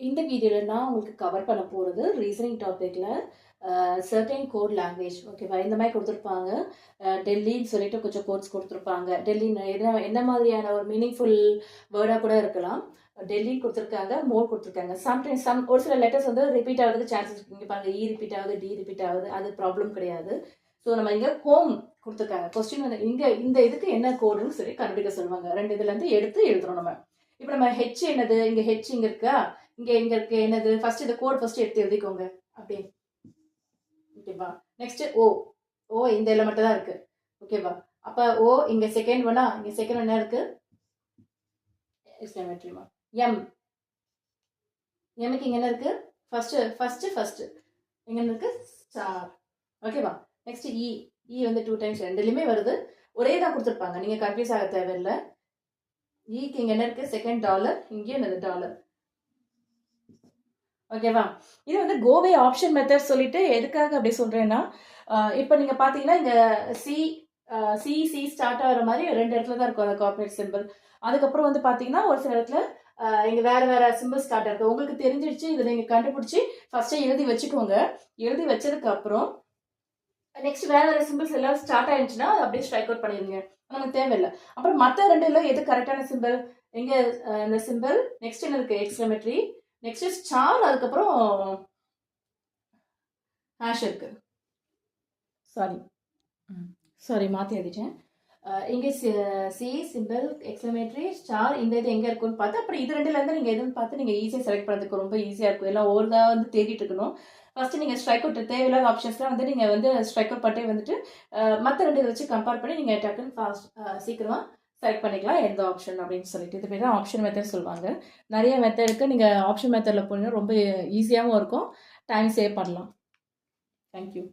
இந்த வீடியோவில் நான் உங்களுக்கு கவர் பண்ண போகிறது ரீசனிங் டாப்பிக்கில் சர்டன் கோட் லாங்குவேஜ். ஓகேவா? இந்த மாதிரி கொடுத்துருப்பாங்க. டெல்லின்னு சொல்லிட்டு கொஞ்சம் கோட்ஸ் கொடுத்துருப்பாங்க. டெல்லின்னு என்ன மாதிரியான ஒரு மீனிங்ஃபுல் வேர்டாக கூட இருக்கலாம். டெல்லின்னு கொடுத்துருக்காங்க, மோர் கொடுத்துருக்காங்க. சம்டைம்ஸ் ஒரு சில லெட்டர்ஸ் வந்து ரிப்பீட் ஆகிறதுக்கு சான்சஸ் இருக்கு. இங்கே பாருங்க, இ ரிப்பீட் ஆகுது, டி ரிப்பீட் ஆகுது, அது ப்ராப்ளம் கிடையாது. ஸோ நம்ம இங்கே ஹோம் கொடுத்துருக்காங்க. கொஸ்டின் வந்து இங்கே இந்த இதுக்கு என்ன கோடுன்னு சொல்லி கண்டுபிடிக்க சொல்லுவாங்க. ரெண்டு இதுலேருந்து எடுத்து எழுதுறோம் நம்ம. இப்போ நம்ம ஹெச் என்னது, இங்கே ஹெச் இங்கே இருக்கா, இங்கே இங்கே இருக்கு என்னது, ஃபர்ஸ்ட் இந்த கோட் ஃபர்ஸ்ட் எடுத்து எழுதிக்கோங்க அப்படியே. ஓகேவா? நெக்ஸ்ட் ஓ. ஓ இந்த இதில் மட்டும் தான் இருக்கு. ஓகேவா? அப்போ ஓ இங்கே செகண்ட் ஒன்னா, இங்கே செகண்ட் என்ன இருக்கு, எக்ஸ்க்ளமேட்டரிமா. எம். எம்க்கு இங்கே என்ன இருக்கு, ஃபர்ஸ்ட் இங்கே இருக்கு ஸ்டார். ஓகேவா? நெக்ஸ்ட் இ. இ வந்து 2 டைம்ஸ் ரெண்டுலையுமே வருது, ஒரே தான் கொடுத்துருப்பாங்க, நீங்கள் கன்ஃபியூஸ் ஆக தேவையில்லை. ஈக்கு இங்கே என்ன இருக்கு, செகண்ட் டாலர், இங்கேயும் என்னது டாலர். ஓகேவா? இது வந்து கோவே ஆப்ஷன் மெத்தட் சொல்லிட்டு எதுக்காக அப்படி சொல்றேன்னா, இப்போ நீங்க பாத்தீங்கன்னா இங்க சி சி சி ஸ்டார்ட் ஆகிற மாதிரி ரெண்டு இடத்துல தான் இருக்கும் அந்த கார்பரேட் சிம்பிள். அதுக்கப்புறம் வந்து பாத்தீங்கன்னா ஒரு சில இடத்துல இங்க வேற வேற சிம்பிள் ஸ்டார்ட் ஆயிருக்கு. உங்களுக்கு தெரிஞ்சிடுச்சு, இதை நீங்க கண்டுபிடிச்சி ஃபர்ஸ்டே எழுதி வச்சுக்கோங்க. எழுதி வச்சதுக்கு அப்புறம் நெக்ஸ்ட் வேற வேற சிம்பிள்ஸ் எல்லாம் ஸ்டார்ட் ஆயிடுச்சுன்னா அப்படியே ஸ்ட்ரைக் அவுட் பண்ணிடுங்க, நமக்கு தேவையில்லை. அப்புறம் மற்ற ரெண்டுல எது கரெக்டான சிம்பிள், எங்க இந்த சிம்பிள், நெக்ஸ்ட் என்ன இருக்கு எக்ஸ்க்ளமேட்டரி, நெக்ஸ்ட் ஸ்டார், அதுக்கப்புறம் ஹேஷ் இருக்கு. சாரி மாற்றி எழுதிட்டேன். இங்கே சி சிம்பிள் எக்ஸ்க்ளமேட்டரி ஸ்டார், இந்த இது எங்கே இருக்குன்னு பார்த்து அப்புறம் இது ரெண்டுலேருந்து நீங்கள் எதுன்னு பார்த்து நீங்கள் ஈஸியாக செலக்ட் பண்ணுறதுக்கு ரொம்ப ஈஸியாக இருக்கும். எல்லாம் ஒருதாக வந்து தேடிட்டு இருக்கணும். ஃபஸ்ட்டு நீங்கள் ஸ்ட்ரைக் அவுட் தேவையில்லாத ஆப்ஷன்ஸ்லாம் வந்து நீங்கள் வந்து ஸ்ட்ரைக் அவுட் பட்டே வந்துட்டு மற்ற ரெண்டு இதை வச்சு கம்பேர் பண்ணி நீங்கள் டக்குன்னு ஃபாஸ்ட் சீக்கிரமாக செலக்ட் பண்ணிக்கலாம் எந்த ஆப்ஷன் அப்படின்னு சொல்லிட்டு. இது பேர் தான் ஆப்ஷன் மெத்தட் சொல்லுவாங்க. நிறைய மெத்தடுக்கு நீங்கள் ஆப்ஷன் மெத்தடில் போனீங்கன்னா ரொம்ப ஈஸியாகவும் இருக்கும், டைம் சேவ் பண்ணலாம். தேங்க்யூ.